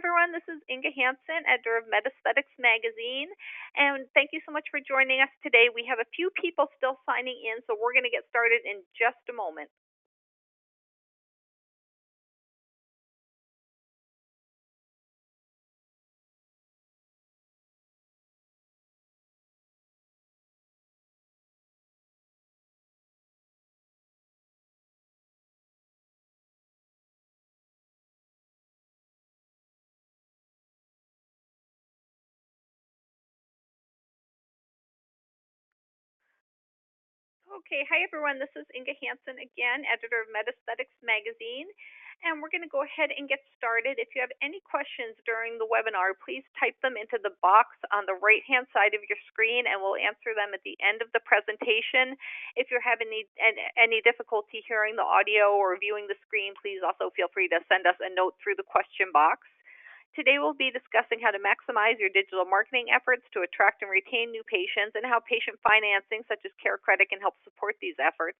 everyone. This is Inga Hansen, editor of MedEsthetics magazine, and thank you so much for joining us today. We have a few people still signing in, so we're going to get started in just a moment. Okay, hi everyone. This is Inga Hansen again, editor of MedEsthetics magazine, and we're going to go ahead and get started. If you have any questions during the webinar, please type them into the box on the right-hand side of your screen, and we'll answer them at the end of the presentation. If you're having any difficulty hearing the audio or viewing the screen, please also feel free to send us a note through the question box. Today we'll be discussing how to maximize your digital marketing efforts to attract and retain new patients and how patient financing such as CareCredit can help support these efforts.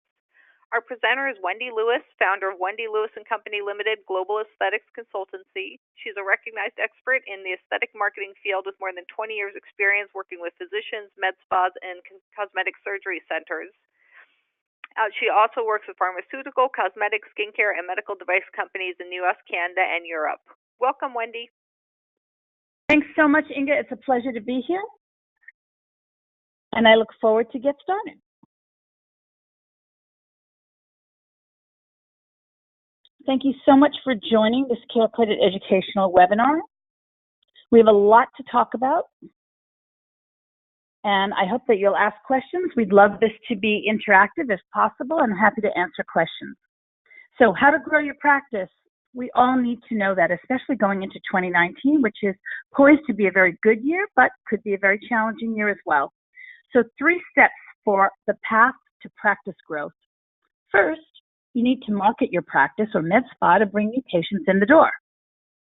Our presenter is Wendy Lewis, founder of Wendy Lewis & Company Limited Global Aesthetics Consultancy. She's a recognized expert in the aesthetic marketing field with more than 20 years experience working with physicians, med spas, and cosmetic surgery centers. She also works with pharmaceutical, cosmetic, skincare, and medical device companies in the U.S., Canada, and Europe. Welcome, Wendy. Thanks so much, Inga. It's a pleasure to be here, and I look forward to get started. Thank you so much for joining this CareCredit educational webinar. We have a lot to talk about, and I hope that you'll ask questions. We'd love this to be interactive if possible. I'm happy to answer questions. So how to grow your practice? We all need to know that, especially going into 2019, which is poised to be a very good year, but could be a very challenging year as well. So 3 steps for the path to practice growth. First, you need to market your practice or med spa to bring new patients in the door.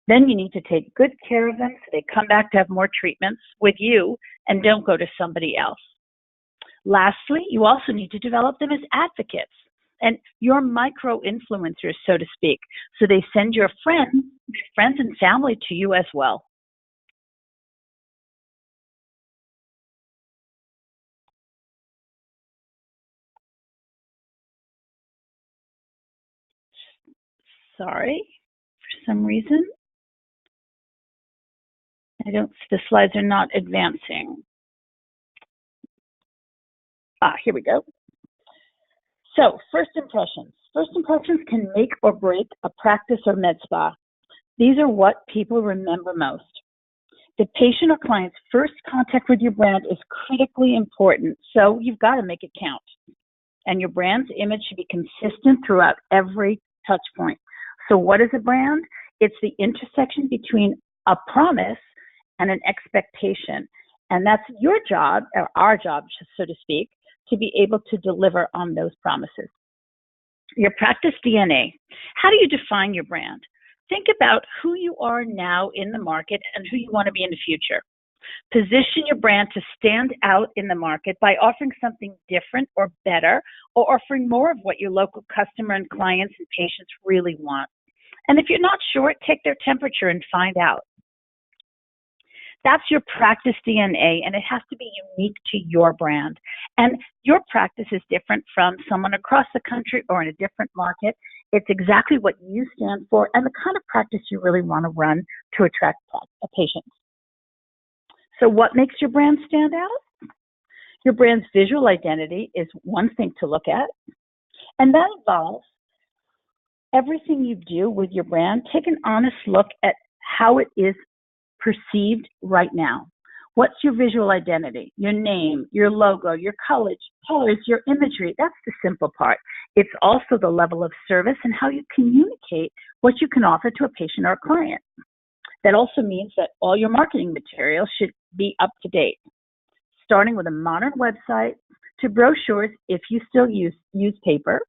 Then you need to take good care of them so they come back to have more treatments with you and don't go to somebody else. Lastly, you also need to develop them as advocates and your micro-influencers, so to speak, so they send your friends and family to you as well. Sorry, for some reason, the slides are not advancing. Here we go. So, first impressions. First impressions can make or break a practice or med spa. These are what people remember most. The patient or client's first contact with your brand is critically important, so you've got to make it count. And your brand's image should be consistent throughout every touch point. So what is a brand? It's the intersection between a promise and an expectation. And that's your job, or our job, so to speak, to be able to deliver on those promises. Your practice DNA. How do you define your brand? Think about who you are now in the market and who you want to be in the future. Position your brand to stand out in the market by offering something different or better, or offering more of what your local customer and clients and patients really want. And if you're not sure, take their temperature and find out. That's your practice DNA, and it has to be unique to your brand. And your practice is different from someone across the country or in a different market. It's exactly what you stand for and the kind of practice you really want to run to attract patients. So what makes your brand stand out? Your brand's visual identity is one thing to look at, and that involves everything you do with your brand. Take an honest look at how it is perceived right now. What's your visual identity? Your name, your logo, your colors, your imagery. That's the simple part. It's also the level of service and how you communicate what you can offer to a patient or a client. That also means that all your marketing materials should be up to date, starting with a modern website to brochures if you still use paper,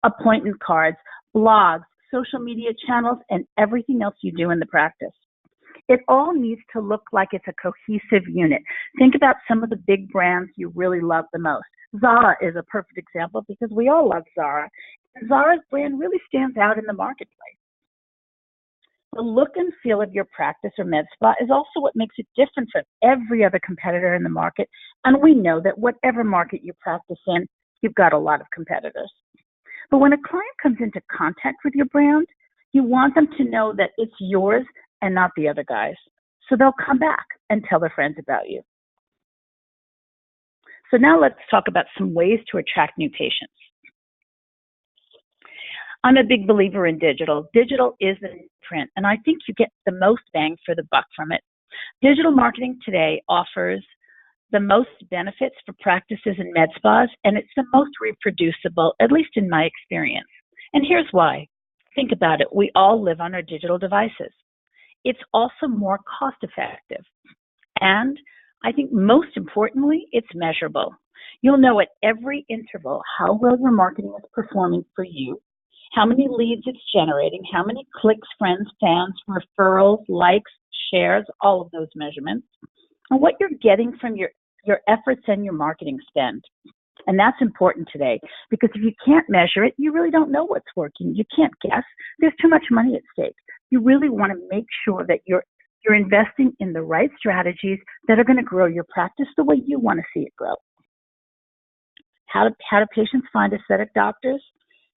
appointment cards, blogs, social media channels, and everything else you do in the practice. It all needs to look like it's a cohesive unit. Think about some of the big brands you really love the most. Zara is a perfect example because we all love Zara. Zara's brand really stands out in the marketplace. The look and feel of your practice or med spa is also what makes it different from every other competitor in the market. And we know that whatever market you practice in, you've got a lot of competitors. But when a client comes into contact with your brand, you want them to know that it's yours and not the other guy's. So they'll come back and tell their friends about you. So now let's talk about some ways to attract new patients. I'm a big believer in digital. Digital is the new print, and I think you get the most bang for the buck from it. Digital marketing today offers the most benefits for practices and med spas, and it's the most reproducible, at least in my experience. And here's why. Think about it. We all live on our digital devices. It's also more cost effective. And I think most importantly, it's measurable. You'll know at every interval how well your marketing is performing for you, how many leads it's generating, how many clicks, friends, fans, referrals, likes, shares, all of those measurements, and what you're getting from your efforts and your marketing spend. And that's important today, because if you can't measure it, you really don't know what's working. You can't guess. There's too much money at stake. You really want to make sure that you're investing in the right strategies that are going to grow your practice the way you want to see it grow. How do patients find aesthetic doctors?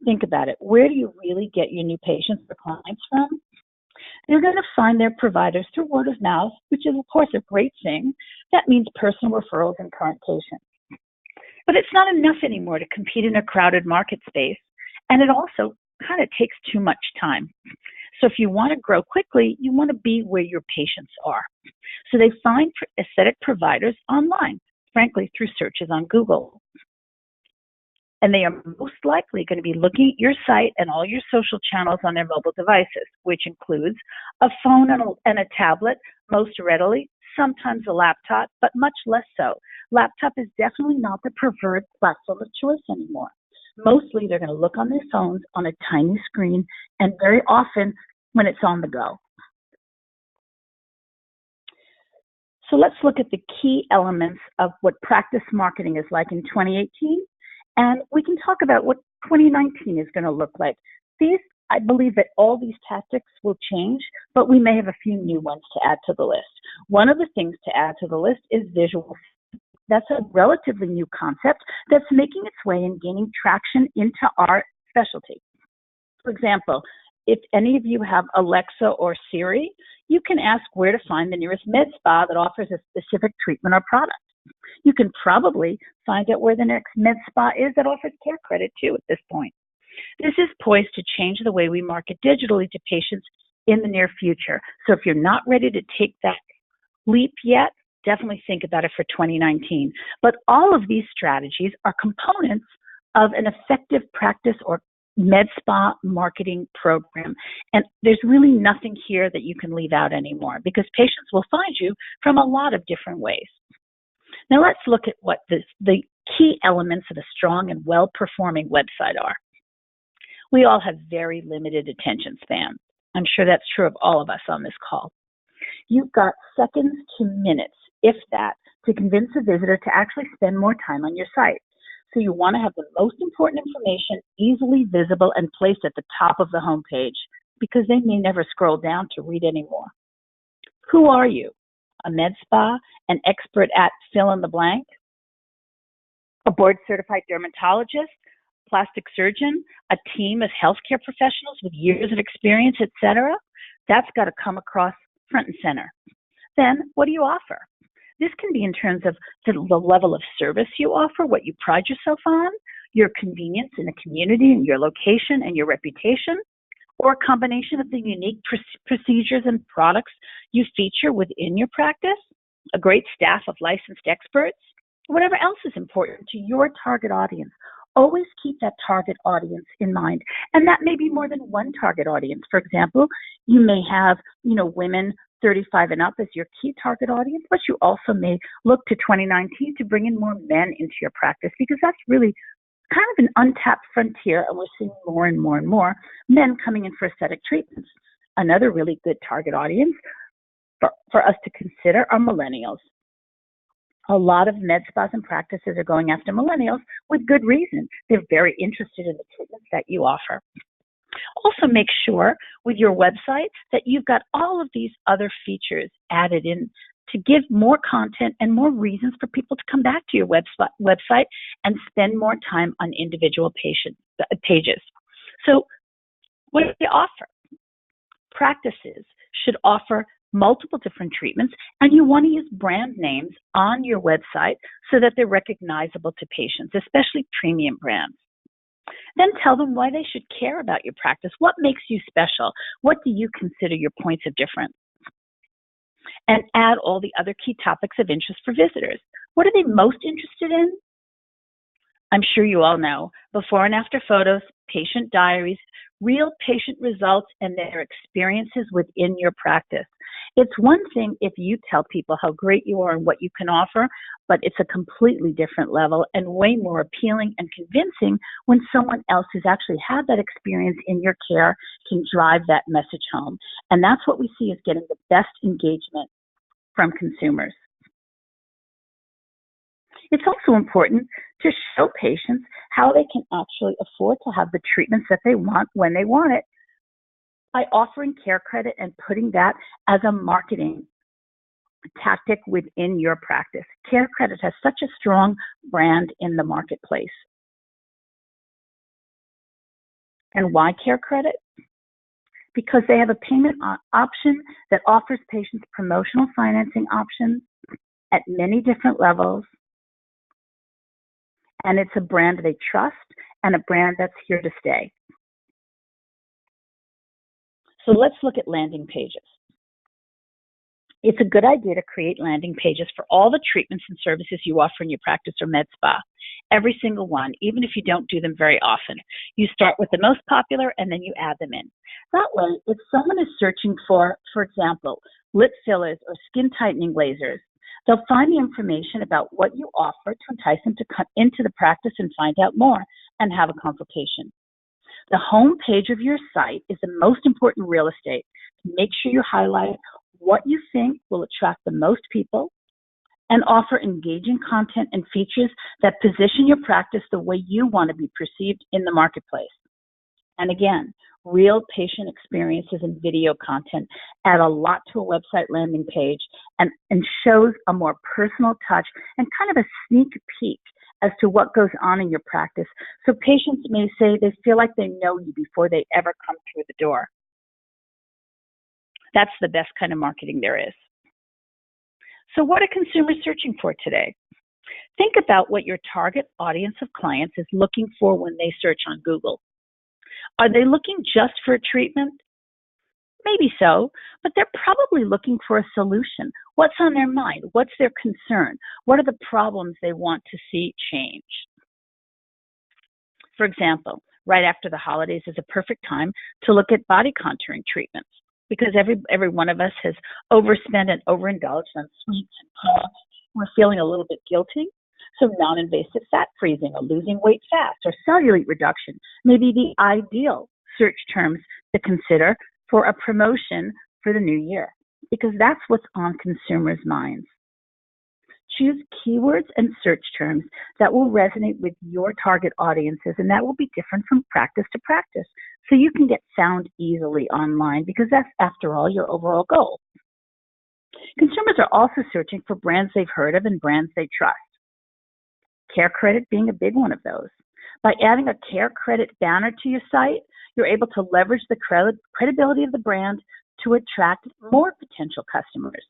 Think about it. Where do you really get your new patients or clients from? They're going to find their providers through word of mouth, which is, of course, a great thing. That means personal referrals and current patients. But it's not enough anymore to compete in a crowded market space, and it also kind of takes too much time. So if you want to grow quickly, you want to be where your patients are. So they find aesthetic providers online, frankly, through searches on Google. And they are most likely going to be looking at your site and all your social channels on their mobile devices, which includes a phone and a tablet, most readily, sometimes a laptop, but much less so. Laptop is definitely not the preferred platform of choice anymore. Mostly they're going to look on their phones on a tiny screen, and very often when it's on the go. So let's look at the key elements of what practice marketing is like in 2018. And we can talk about what 2019 is going to look like. I believe that all these tactics will change, but we may have a few new ones to add to the list. One of the things to add to the list is visual. That's a relatively new concept that's making its way and gaining traction into our specialty. For example, if any of you have Alexa or Siri, you can ask where to find the nearest med spa that offers a specific treatment or product. You can probably find out where the next med spa is that offers CareCredit too at this point. This is poised to change the way we market digitally to patients in the near future. So if you're not ready to take that leap yet, definitely think about it for 2019. But all of these strategies are components of an effective practice or med spa marketing program. And there's really nothing here that you can leave out anymore, because patients will find you from a lot of different ways. Now let's look at what the key elements of a strong and well-performing website are. We all have very limited attention spans. I'm sure that's true of all of us on this call. You've got seconds to minutes, if that, to convince a visitor to actually spend more time on your site. So you want to have the most important information easily visible and placed at the top of the homepage, because they may never scroll down to read anymore. Who are you? A med spa, an expert at fill in the blank, a board-certified dermatologist, plastic surgeon, a team of healthcare professionals with years of experience, etc. That's got to come across front and center. Then, what do you offer? This can be in terms of the level of service you offer, what you pride yourself on, your convenience in the community and your location and your reputation, or a combination of the unique procedures and products you feature within your practice, a great staff of licensed experts, whatever else is important to your target audience. Always keep that target audience in mind. And that may be more than one target audience. For example, you may have, women 35 and up as your key target audience, but you also may look to 2019 to bring in more men into your practice, because that's really kind of an untapped frontier, and we're seeing more and more and more men coming in for aesthetic treatments. Another really good target audience for us to consider are millennials. A lot of med spas and practices are going after millennials with good reason. They're very interested in the treatments that you offer. Also, make sure with your website that you've got all of these other features added in to give more content and more reasons for people to come back to your website and spend more time on individual pages. So what do they offer? Practices should offer multiple different treatments, and you want to use brand names on your website so that they're recognizable to patients, especially premium brands. Then tell them why they should care about your practice. What makes you special? What do you consider your points of difference? And add all the other key topics of interest for visitors. What are they most interested in? I'm sure you all know, before and after photos, patient diaries, real patient results, and their experiences within your practice. It's one thing if you tell people how great you are and what you can offer, but it's a completely different level and way more appealing and convincing when someone else who's actually had that experience in your care can drive that message home. And that's what we see is getting the best engagement from consumers. It's also important to show patients how they can actually afford to have the treatments that they want when they want it by offering CareCredit and putting that as a marketing tactic within your practice. CareCredit has such a strong brand in the marketplace. And why CareCredit? Because they have a payment option that offers patients promotional financing options at many different levels. And it's a brand they trust and a brand that's here to stay. So let's look at landing pages. It's a good idea to create landing pages for all the treatments and services you offer in your practice or med spa. Every single one, even if you don't do them very often. You start with the most popular and then you add them in. That way, if someone is searching for example, lip fillers or skin tightening lasers, they'll find the information about what you offer to entice them to come into the practice and find out more and have a consultation. The home page of your site is the most important real estate. Make sure you highlight what you think will attract the most people and offer engaging content and features that position your practice the way you want to be perceived in the marketplace. And again, real patient experiences and video content add a lot to a website landing page and shows a more personal touch and kind of a sneak peek as to what goes on in your practice. So patients may say they feel like they know you before they ever come through the door. That's the best kind of marketing there is. So what are consumers searching for today? Think about what your target audience of clients is looking for when they search on Google. Are they looking just for a treatment? Maybe so, but they're probably looking for a solution. What's on their mind? What's their concern? What are the problems they want to see change? For example, right after the holidays is a perfect time to look at body contouring treatments because every one of us has overspent and overindulged on sweets and products. We're feeling a little bit guilty. So non-invasive fat freezing or losing weight fast or cellulite reduction may be the ideal search terms to consider for a promotion for the new year because that's what's on consumers' minds. Choose keywords and search terms that will resonate with your target audiences, and that will be different from practice to practice. So you can get found easily online because that's, after all, your overall goal. Consumers are also searching for brands they've heard of and brands they trust. CareCredit being a big one of those. By adding a CareCredit banner to your site, you're able to leverage the credibility of the brand to attract more potential customers.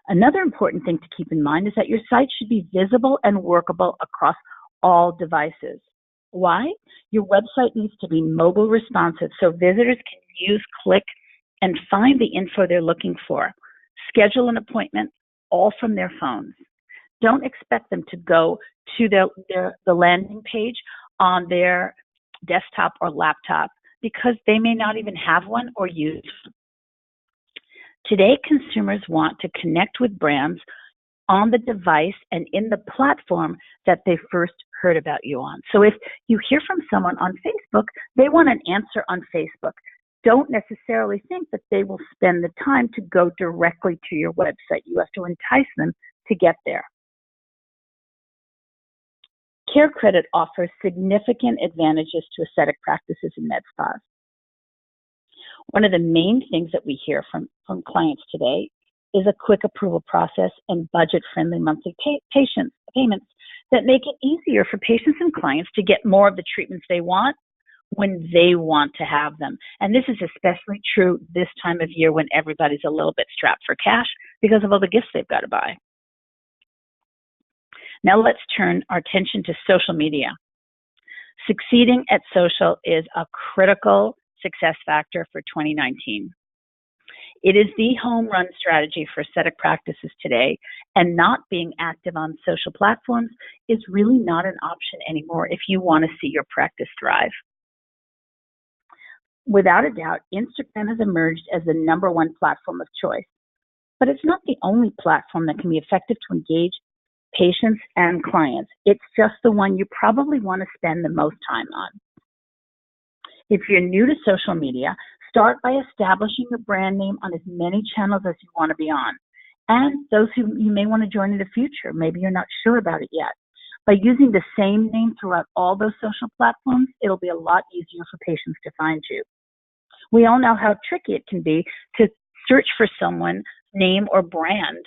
Another important thing to keep in mind is that your site should be visible and workable across all devices. Why? Your website needs to be mobile responsive so visitors can use, click, and find the info they're looking for. Schedule an appointment all from their phones. Don't expect them to go to the landing page on their desktop or laptop because they may not even have one or use one. Today, consumers want to connect with brands on the device and in the platform that they first heard about you on. So if you hear from someone on Facebook, they want an answer on Facebook. Don't necessarily think that they will spend the time to go directly to your website. You have to entice them to get there. CareCredit offers significant advantages to aesthetic practices and med spas. One of the main things that we hear from clients today is a quick approval process and budget-friendly monthly payments that make it easier for patients and clients to get more of the treatments they want when they want to have them. And this is especially true this time of year when everybody's a little bit strapped for cash because of all the gifts they've got to buy. Now let's turn our attention to social media. Succeeding at social is a critical success factor for 2019. It is the home run strategy for aesthetic practices today, and not being active on social platforms is really not an option anymore if you want to see your practice thrive. Without a doubt, Instagram has emerged as the #1 platform of choice, but it's not the only platform that can be effective to engage patients and clients. It's just the one you probably want to spend the most time on. If you're new to social media, start by establishing your brand name on as many channels as you want to be on, and those who you may want to join in the future. Maybe you're not sure about it yet. By using the same name throughout all those social platforms, it'll be a lot easier for patients to find you. We all know how tricky it can be to search for someone's name or brand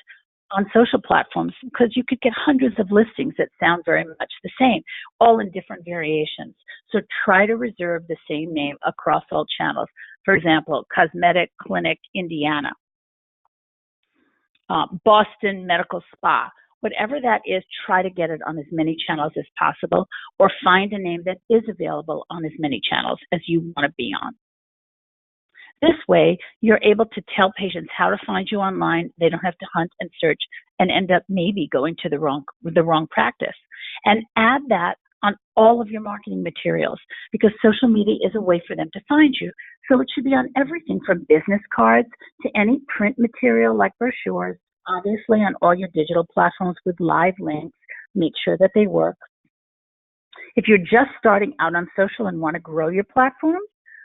on social platforms because you could get hundreds of listings that sound very much the same, all in different variations. So try to reserve the same name across all channels. For example, Cosmetic Clinic Indiana, Boston Medical Spa. Whatever that is, try to get it on as many channels as possible, or find a name that is available on as many channels as you want to be on. This way, you're able to tell patients how to find you online. They don't have to hunt and search and end up maybe going to the wrong practice. And add that on all of your marketing materials, because social media is a way for them to find you. So it should be on everything from business cards to any print material like brochures, obviously on all your digital platforms with live links. Make sure that they work. If you're just starting out on social and want to grow your platform,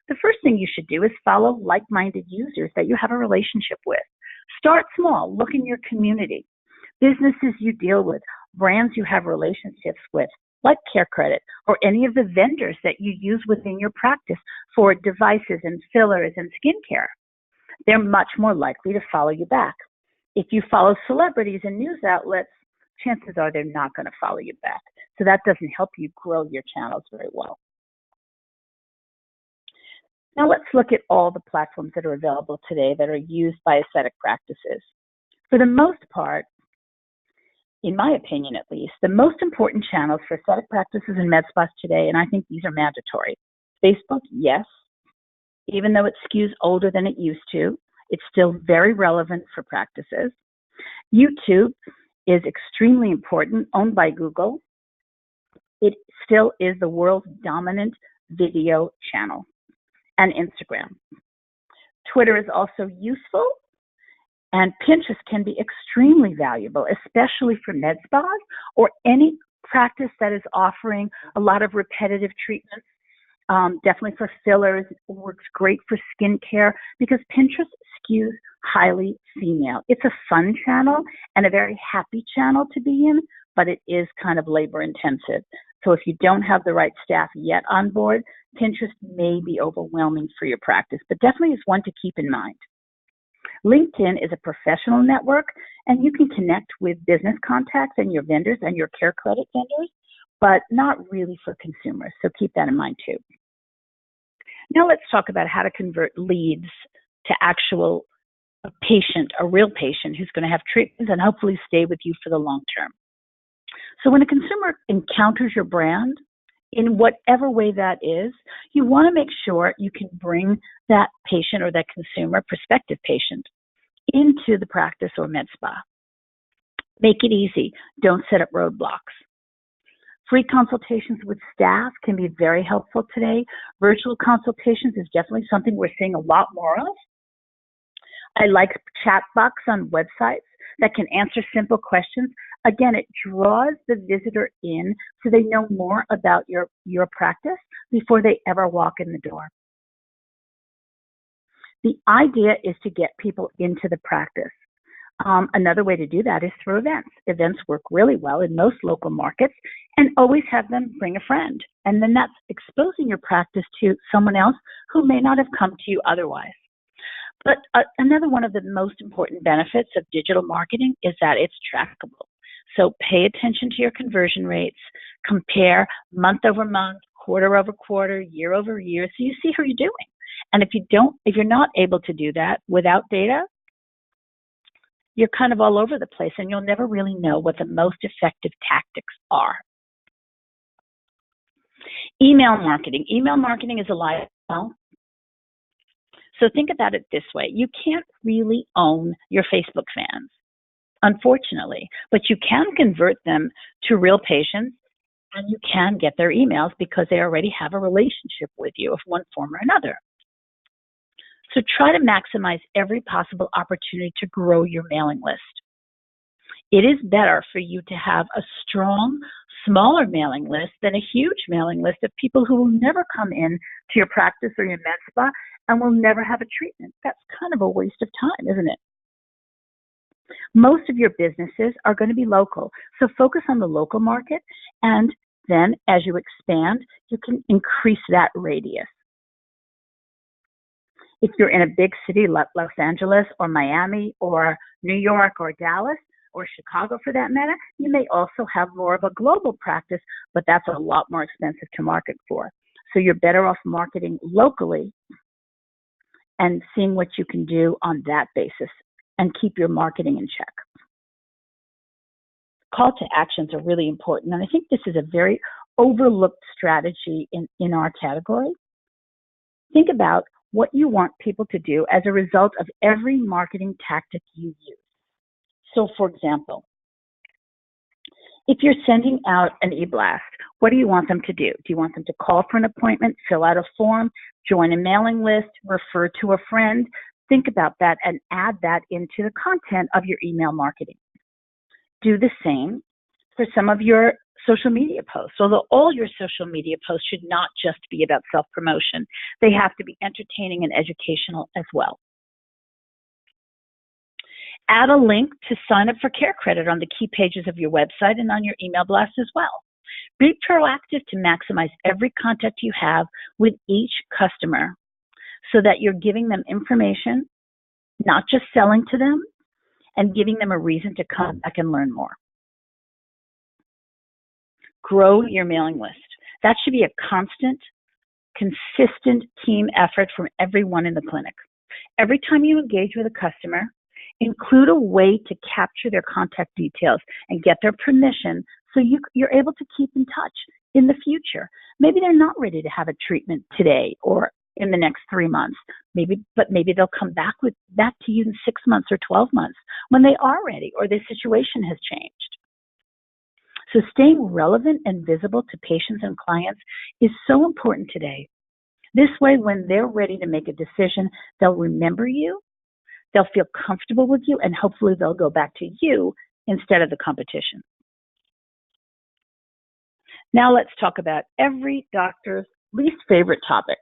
the first thing you should do is follow like-minded users that you have a relationship with. Start small. Look in your community. Businesses you deal with, brands you have relationships with, like CareCredit, or any of the vendors that you use within your practice for devices and fillers and skincare. They're much more likely to follow you back. If you follow celebrities and news outlets, chances are they're not going to follow you back. So that doesn't help you grow your channels very well. Now let's look at all the platforms that are available today that are used by aesthetic practices. For the most part, in my opinion at least, the most important channels for aesthetic practices and med spas today, and I think these are mandatory. Facebook, yes, even though it skews older than it used to, it's still very relevant for practices. YouTube is extremely important, owned by Google. It still is the world's dominant video channel. And Instagram. Twitter is also useful, and Pinterest can be extremely valuable, especially for med spas or any practice that is offering a lot of repetitive treatments. Definitely for fillers, it works great for skincare because Pinterest skews highly female. It's a fun channel and a very happy channel to be in, but it is kind of labor intensive. So if you don't have the right staff yet on board, Pinterest may be overwhelming for your practice, but definitely is one to keep in mind. LinkedIn is a professional network, and you can connect with business contacts and your vendors and your CareCredit vendors, but not really for consumers. So keep that in mind too. Now let's talk about how to convert leads to actual patient, a real patient who's going to have treatments and hopefully stay with you for the long term. So when a consumer encounters your brand, in whatever way that is, you want to make sure you can bring that patient or that consumer, prospective patient, into the practice or med spa. Make it easy. Don't set up roadblocks. Free consultations with staff can be very helpful today. Virtual consultations is definitely something we're seeing a lot more of. I like chat box on websites that can answer simple questions. Again, it draws the visitor in so they know more about your practice before they ever walk in the door. The idea is to get people into the practice. Another way to do that is through events. Events work really well in most local markets, and always have them bring a friend. And then that's exposing your practice to someone else who may not have come to you otherwise. But another one of the most important benefits of digital marketing is that it's trackable. So pay attention to your conversion rates, compare month over month, quarter over quarter, year over year, so you see how you're doing. And if you're not able to do that without data, you're kind of all over the place, and you'll never really know what the most effective tactics are. Email marketing. Email marketing is a lifestyle. So think about it this way. You can't really own your Facebook fans, unfortunately, but you can convert them to real patients, and you can get their emails because they already have a relationship with you of one form or another. So try to maximize every possible opportunity to grow your mailing list. It is better for you to have a strong, smaller mailing list than a huge mailing list of people who will never come in to your practice or your med spa and will never have a treatment. That's kind of a waste of time, isn't it? Most of your businesses are going to be local, so focus on the local market, and then as you expand, you can increase that radius. If you're in a big city like Los Angeles or Miami or New York or Dallas or Chicago for that matter, you may also have more of a global practice, but that's a lot more expensive to market for. So you're better off marketing locally and seeing what you can do on that basis and keep your marketing in check. Call to actions are really important, and I think this is a very overlooked strategy in our category. Think about what you want people to do as a result of every marketing tactic you use. So, for example, if you're sending out an e-blast, what do you want them to do? Do you want them to call for an appointment, fill out a form, join a mailing list, refer to a friend? Think about that and add that into the content of your email marketing. Do the same for some of your social media posts, although all your social media posts should not just be about self-promotion. They have to be entertaining and educational as well. Add a link to sign up for CareCredit on the key pages of your website and on your email blast as well. Be proactive to maximize every contact you have with each customer so that you're giving them information, not just selling to them, and giving them a reason to come back and learn more. Grow your mailing list. That should be a constant, consistent team effort from everyone in the clinic. Every time you engage with a customer, include a way to capture their contact details and get their permission so you're able to keep in touch in the future. Maybe they're not ready to have a treatment today or in the next 3 months, but maybe they'll come back to you in 6 months or 12 months when they are ready or their situation has changed. So staying relevant and visible to patients and clients is so important today. This way, when they're ready to make a decision, they'll remember you, they'll feel comfortable with you, and hopefully they'll go back to you instead of the competition. Now let's talk about every doctor's least favorite topic,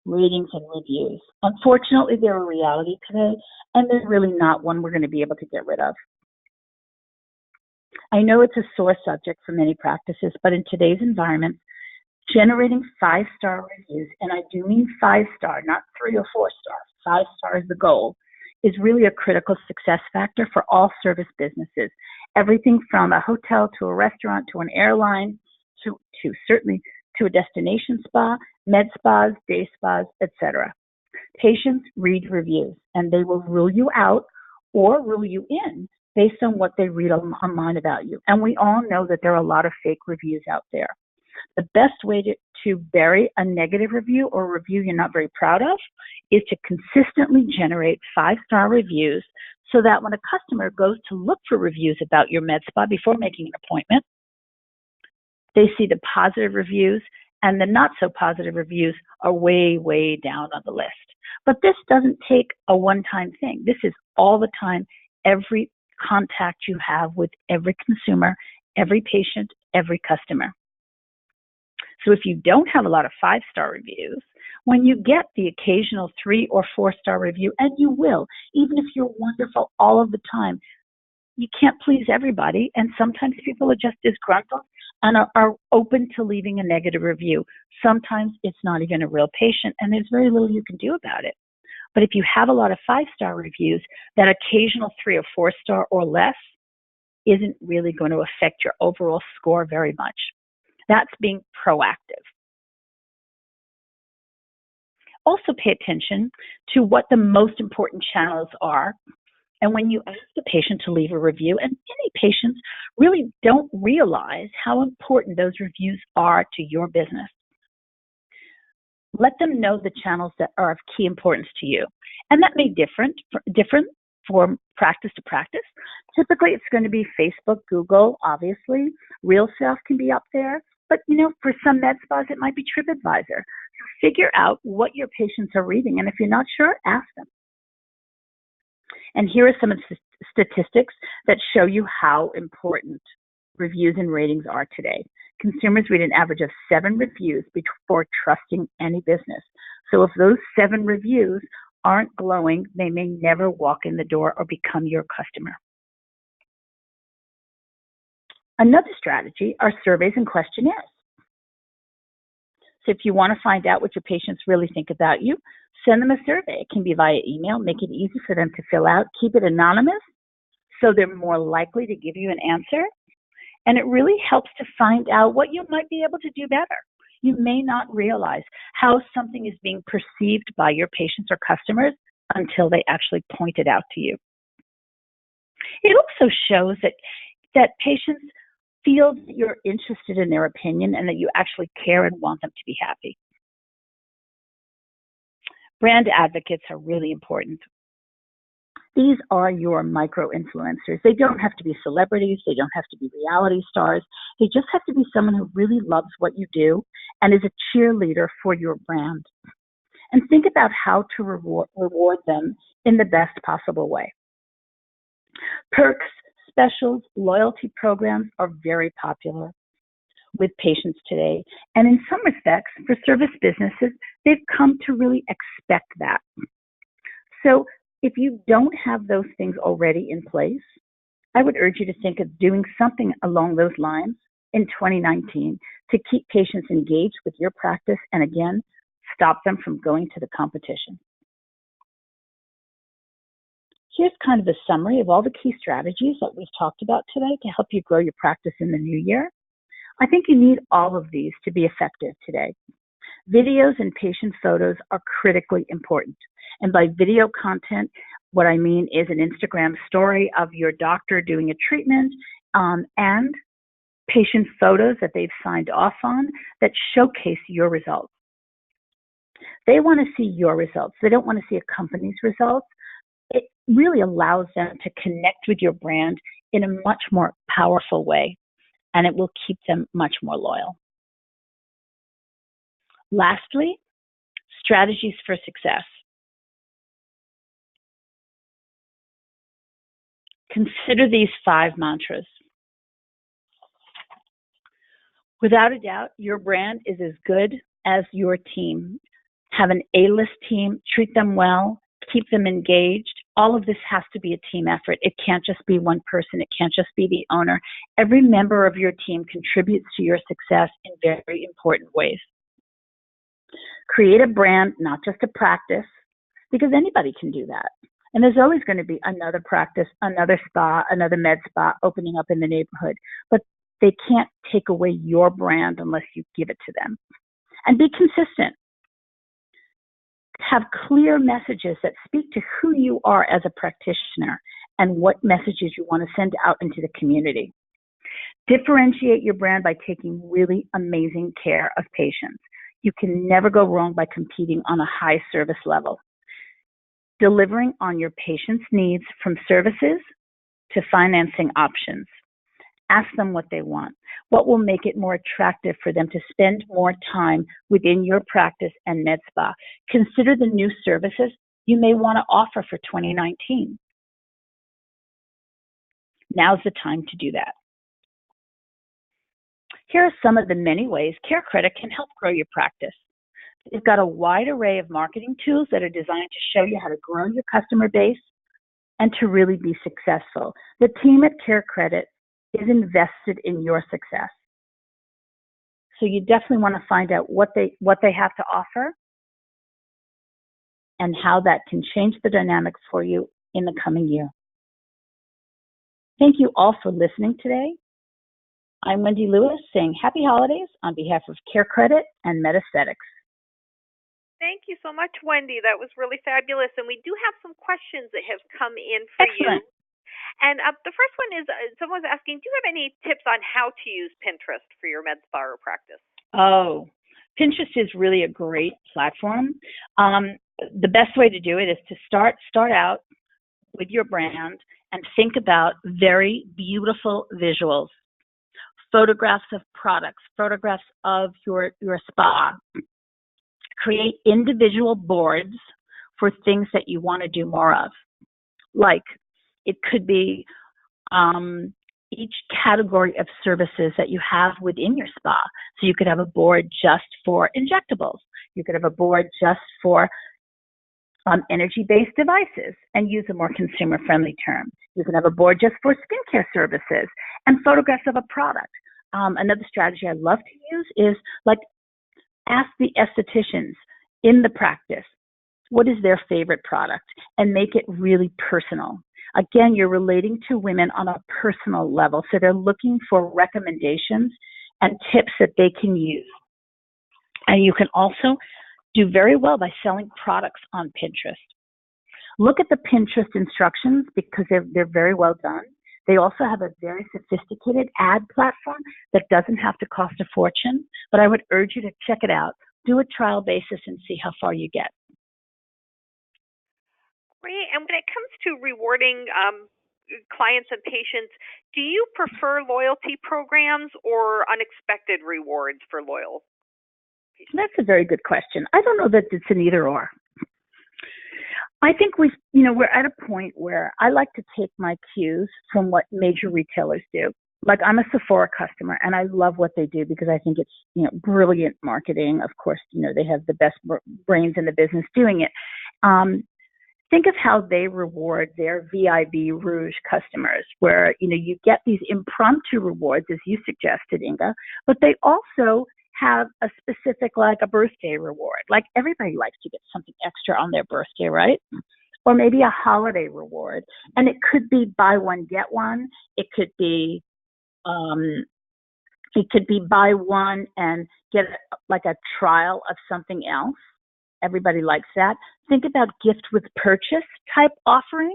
ratings and reviews. Unfortunately, they're a reality today, and they're really not one we're going to be able to get rid of. I know it's a sore subject for many practices, but in today's environment, generating 5-star reviews, and I do mean 5-star, not 3 or 4 stars, 5 stars is the goal, is really a critical success factor for all service businesses. Everything from a hotel to a restaurant to an airline to certainly to a destination spa, med spas, day spas, etc. Patients read reviews, and they will rule you out or rule you in based on what they read online about you. And we all know that there are a lot of fake reviews out there. The best way to bury a negative review or a review you're not very proud of is to consistently generate 5-star reviews so that when a customer goes to look for reviews about your med spa before making an appointment, they see the positive reviews and the not so positive reviews are way, way down on the list. But this doesn't take a one-time thing. This is all the time, every contact you have with every consumer, every patient, every customer. So if you don't have a lot of 5-star reviews, When you get the occasional 3 or 4-star review, and you will, even if you're wonderful all of the time, you can't please everybody, and sometimes people are just disgruntled and are open to leaving a negative review. Sometimes it's not even a real patient, and there's very little you can do about it. But if you have a lot of 5-star reviews, that occasional 3 or 4-star or less isn't really going to affect your overall score very much. That's being proactive. Also pay attention to what the most important channels are. And when you ask the patient to leave a review, and many patients really don't realize how important those reviews are to your business. Let them know the channels that are of key importance to you. And that may different from practice to practice. Typically, it's going to be Facebook, Google, obviously. Real Self can be up there. But, for some med spas, it might be TripAdvisor. So figure out what your patients are reading. And if you're not sure, ask them. And here are some of the statistics that show you how important reviews and ratings are today. Consumers read an average of 7 reviews before trusting any business. So if those 7 reviews aren't glowing, they may never walk in the door or become your customer. Another strategy are surveys and questionnaires. So if you want to find out what your patients really think about you, send them a survey. It can be via email. Make it easy for them to fill out. Keep it anonymous so they're more likely to give you an answer. And it really helps to find out what you might be able to do better. You may not realize how something is being perceived by your patients or customers until they actually point it out to you. It also shows that patients feel that you're interested in their opinion and that you actually care and want them to be happy. Brand advocates are really important. These are your micro-influencers. They don't have to be celebrities. They don't have to be reality stars. They just have to be someone who really loves what you do and is a cheerleader for your brand. And think about how to reward them in the best possible way. Perks, specials, loyalty programs are very popular with patients today. And in some respects, for service businesses, they've come to really expect that. So if you don't have those things already in place, I would urge you to think of doing something along those lines in 2019 to keep patients engaged with your practice and, again, stop them from going to the competition. Here's kind of a summary of all the key strategies that we've talked about today to help you grow your practice in the new year. I think you need all of these to be effective today. Videos and patient photos are critically important. And by video content, what I mean is an Instagram story of your doctor doing a treatment and patient photos that they've signed off on that showcase your results. They want to see your results. They don't want to see a company's results. It really allows them to connect with your brand in a much more powerful way, and it will keep them much more loyal. Lastly, strategies for success. Consider these 5 mantras. Without a doubt, your brand is as good as your team. Have an A-list team, treat them well, keep them engaged. All of this has to be a team effort. It can't just be one person. It can't just be the owner. Every member of your team contributes to your success in very important ways. Create a brand, not just a practice, because anybody can do that. And there's always going to be another practice, another spa, another med spa opening up in the neighborhood. But they can't take away your brand unless you give it to them. And be consistent. Have clear messages that speak to who you are as a practitioner and what messages you want to send out into the community. Differentiate your brand by taking really amazing care of patients. You can never go wrong by competing on a high service level. Delivering on your patients' needs from services to financing options. Ask them what they want. What will make it more attractive for them to spend more time within your practice and med spa? Consider the new services you may want to offer for 2019. Now's the time to do that. Here are some of the many ways CareCredit can help grow your practice. They've got a wide array of marketing tools that are designed to show you how to grow your customer base and to really be successful. The team at CareCredit is invested in your success. So you definitely want to find out what they have to offer and how that can change the dynamics for you in the coming year. Thank you all for listening today. I'm Wendy Lewis saying happy holidays on behalf of CareCredit and MedEsthetics. Thank you so much, Wendy. That was really fabulous. And we do have some questions that have come in for Excellent. you. And the first one is someone's asking, do you have any tips on how to use Pinterest for your med spa practice? Oh, Pinterest is really a great platform. The best way to do it is to start out with your brand and think about very beautiful visuals, photographs of products, photographs of your spa. Create individual boards for things that you want to do more of. Like it could be each category of services that you have within your spa. So you could have a board just for injectables. You could have a board just for energy-based devices and use a more consumer-friendly term. You can have a board just for skincare services and photographs of a product. Another strategy I love to use is like ask the estheticians in the practice, what is their favorite product, and make it really personal. Again, you're relating to women on a personal level, so they're looking for recommendations and tips that they can use. And you can also do very well by selling products on Pinterest. Look at the Pinterest instructions because they're very well done. They also have a very sophisticated ad platform that doesn't have to cost a fortune, but I would urge you to check it out. Do a trial basis and see how far you get. Great. And when it comes to rewarding clients and patients, do you prefer loyalty programs or unexpected rewards for loyal patients? That's a very good question. I don't know that it's an either or. I think we're at a point where I like to take my cues from what major retailers do. Like I'm a Sephora customer and I love what they do because I think it's, brilliant marketing. Of course, they have the best brains in the business doing it. Think of how they reward their VIB Rouge customers where, you get these impromptu rewards as you suggested, Inga, but they also have a specific, like a birthday reward. Like everybody likes to get something extra on their birthday, right? Or maybe a holiday reward. And it could be buy one, get one. It could be buy one and get like a trial of something else. Everybody likes that. Think about gift with purchase type offerings.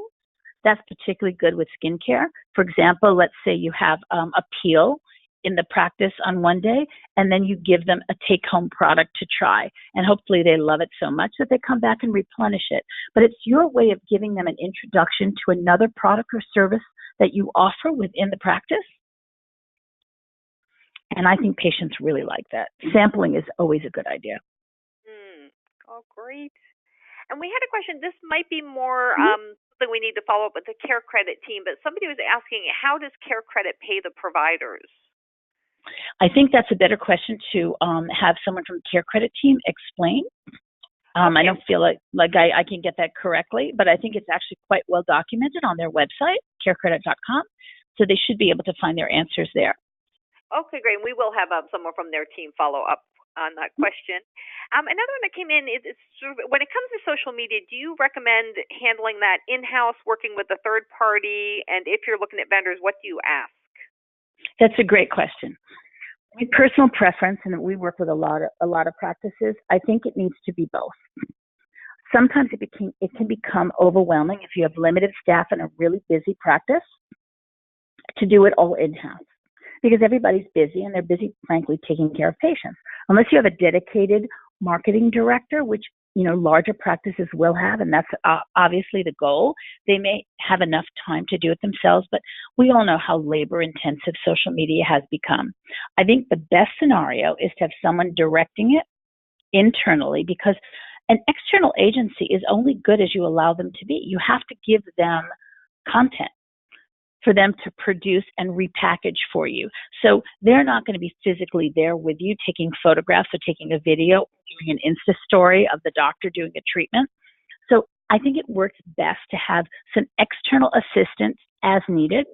That's particularly good with skincare. For example, let's say you have a peel in the practice on one day, and then you give them a take-home product to try. And hopefully they love it so much that they come back and replenish it. But it's your way of giving them an introduction to another product or service that you offer within the practice. And I think patients really like that. Sampling is always a good idea. Oh, great. And we had a question. This might be more something we need to follow up with the CareCredit team, but somebody was asking, how does CareCredit pay the providers? I think that's a better question to have someone from the CareCredit team explain. Okay. I don't feel like I can get that correctly, but I think it's actually quite well documented on their website, carecredit.com, so they should be able to find their answers there. Okay, great. We will have someone from their team follow up on that question. Another one that came in is sort of, when it comes to social media, do you recommend handling that in-house, working with a third party? And if you're looking at vendors, what do you ask? That's a great question. My personal preference, and we work with a lot of practices, I think it needs to be both. Sometimes it can become overwhelming if you have limited staff and a really busy practice to do it all in-house, because everybody's busy and they're busy, frankly, taking care of patients. Unless you have a dedicated marketing director, which larger practices will have, and that's obviously the goal. They may have enough time to do it themselves, but we all know how labor-intensive social media has become. I think the best scenario is to have someone directing it internally, because an external agency is only good as you allow them to be. You have to give them content. for them to produce and repackage for you. So they're not going to be physically there with you taking photographs or taking a video, doing an Insta story of the doctor doing a treatment. So I think it works best to have some external assistance as needed,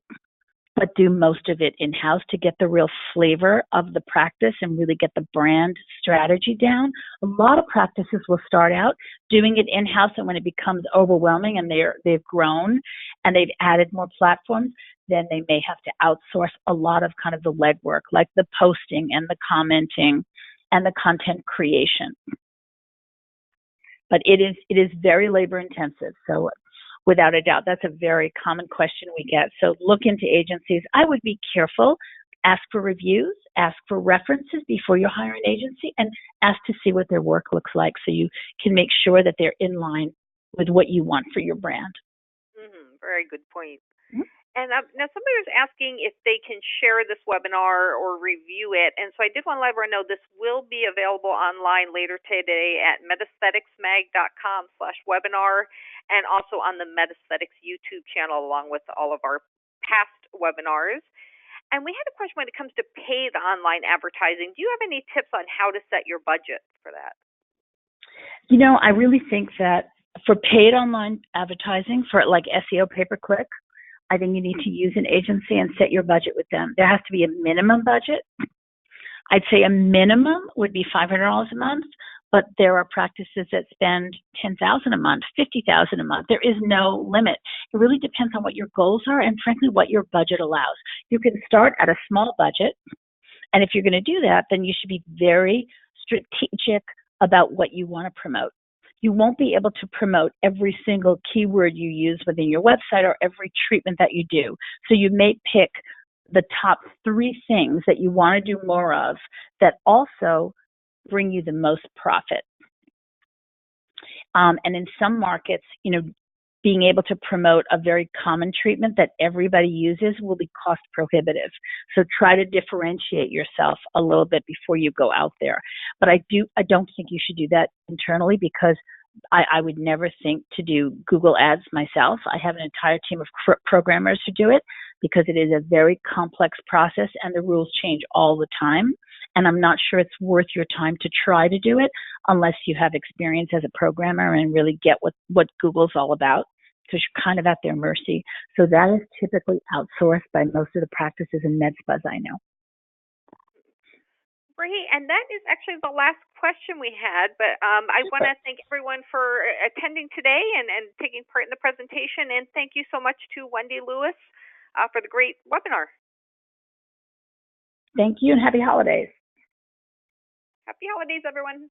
but do most of it in-house to get the real flavor of the practice and really get the brand strategy down. A lot of practices will start out doing it in-house, and when it becomes overwhelming and they've grown and they've added more platforms, then they may have to outsource a lot of kind of the legwork, like the posting and the commenting and the content creation. But it is very labor intensive. So without a doubt, that's a very common question we get. So look into agencies. I would be careful. Ask for reviews, ask for references before you hire an agency, and ask to see what their work looks like so you can make sure that they're in line with what you want for your brand. Very good point. And now somebody was asking if they can share this webinar or review it. And so I did want to let everyone know this will be available online later today at medestheticsmag.com/webinar and also on the MedEsthetics YouTube channel along with all of our past webinars. And we had a question when it comes to paid online advertising. Do you have any tips on how to set your budget for that? You know, I really think that for paid online advertising, for like SEO pay-per-click, I think you need to use an agency and set your budget with them. There has to be a minimum budget. I'd say a minimum would be $500 a month, but there are practices that spend $10,000 a month, $50,000 a month. There is no limit. It really depends on what your goals are and, frankly, what your budget allows. You can start at a small budget, and if you're going to do that, then you should be very strategic about what you want to promote. You won't be able to promote every single keyword you use within your website or every treatment that you do. So you may pick the top 3 things that you want to do more of that also bring you the most profit. And in some markets, you know, being able to promote a very common treatment that everybody uses will be cost prohibitive. So try to differentiate yourself a little bit before you go out there. But I don't think you should do that internally, because I would never think to do Google ads myself. I have an entire team of programmers who do it, because it is a very complex process and the rules change all the time. And I'm not sure it's worth your time to try to do it unless you have experience as a programmer and really get what Google's all about, because you're kind of at their mercy. So that is typically outsourced by most of the practices in med spas I know. Great, and that is actually the last question we had, but I want to thank everyone for attending today and taking part in the presentation, and thank you so much to Wendy Lewis for the great webinar. Thank you, and happy holidays. Happy holidays, everyone.